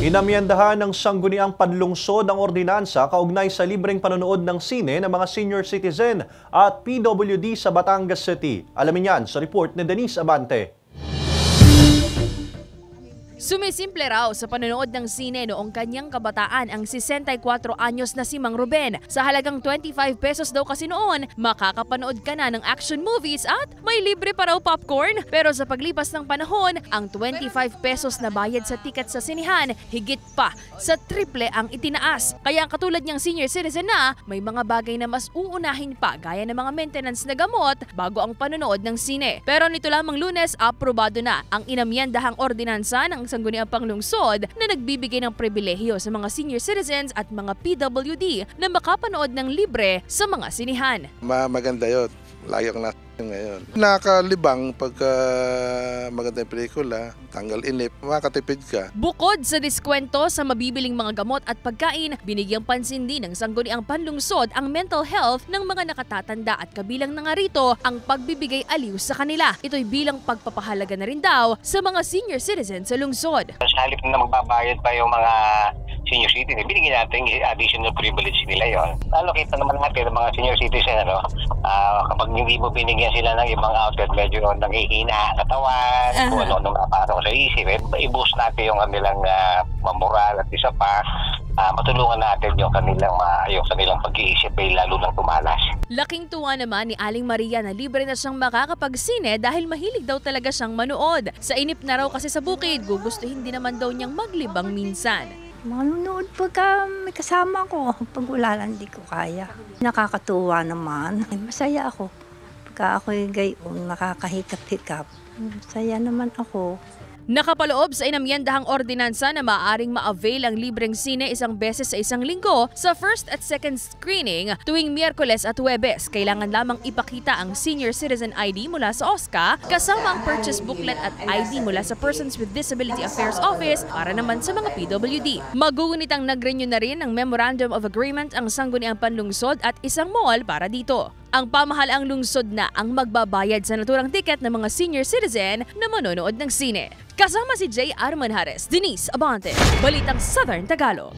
Inamyendahan ng Sangguniang Panlungsod ang ordinansa kaugnay sa libreng panonood ng sine ng mga senior citizen at PWD sa Batangas City. Alamin yan sa report ni Denise Abante. Sumisimple raw sa panonood ng sine noong kanyang kabataan ang 64 anyos na si Mang Ruben. Sa halagang 25 pesos daw kasi noon, makakapanood ka na ng action movies at may libre pa raw popcorn. Pero sa paglipas ng panahon, ang 25 pesos na bayad sa tiket sa sinihan, higit pa sa triple ang itinaas. Kaya ang katulad niyang senior citizen na, may mga bagay na mas uunahin pa gaya ng mga maintenance na gamot bago ang panonood ng sine. Pero nito lamang Lunes, aprobado na ang inamyendahang ordinansa ng Sangguniang Panlungsod na nagbibigay ng pribilehiyo sa mga senior citizens at mga PWD na makapanood ng libre sa mga sinihan. Maganda yun. Layak na ngayon. Nakalibang pagka maganda yung pelikula, tanggal inip, makatipid ka. Bukod sa diskwento sa mabibiling mga gamot at pagkain, binigyang pansin din ng Sangguniang Panlungsod ang mental health ng mga nakatatanda at kabilang na nga rito ang pagbibigay aliw sa kanila. Ito'y bilang pagpapahalaga na rin daw sa mga senior citizens sa lungsod. Sa halip na magbabayad pa yung mga senior citizen, binigyan natin additional privilege nila yon. Kita naman natin ng mga senior citizen, kapag hindi mo binigyan sila ng ibang outlet, medyo nanghihina katawan, kung ano-ano napasok sa isip, i-boost natin yung kanilang moral at isa pa, matulungan natin yung kanilang pag-iisip ay lalo nang tumalas. Laking tuwa naman ni Aling Maria na libre na siyang makakapagsine dahil mahilig daw talaga siyang manood. Sa inip na raw kasi sa bukid, gugustuhin din naman daw niyang maglibang minsan. Manunood pagka may kasama ko, pag wala lang di ko kaya. Nakakatuwa naman. Masaya ako. Pagka ako'y gayon, nakakahikap-hikap. Masaya naman ako. Nakapaloob sa inamyendahang ordinansa na maaaring ma-avail ang libreng sine isang beses sa isang linggo sa first at second screening tuwing Miyerkules at Huwebes. Kailangan lamang ipakita ang Senior Citizen ID mula sa OSCA kasama ang purchase booklet at ID mula sa Persons with Disability Affairs Office para naman sa mga PWD. Magugunitang nag-renew na rin ng Memorandum of Agreement ang Sangguniang Panlungsod at isang mall para dito. Ang pamahalaang lungsod na ang magbabayad sa naturang tiket ng mga senior citizen na manonood ng sine. Kasama si J. Arman Hares, Denise Abante, Balitang Southern Tagalog.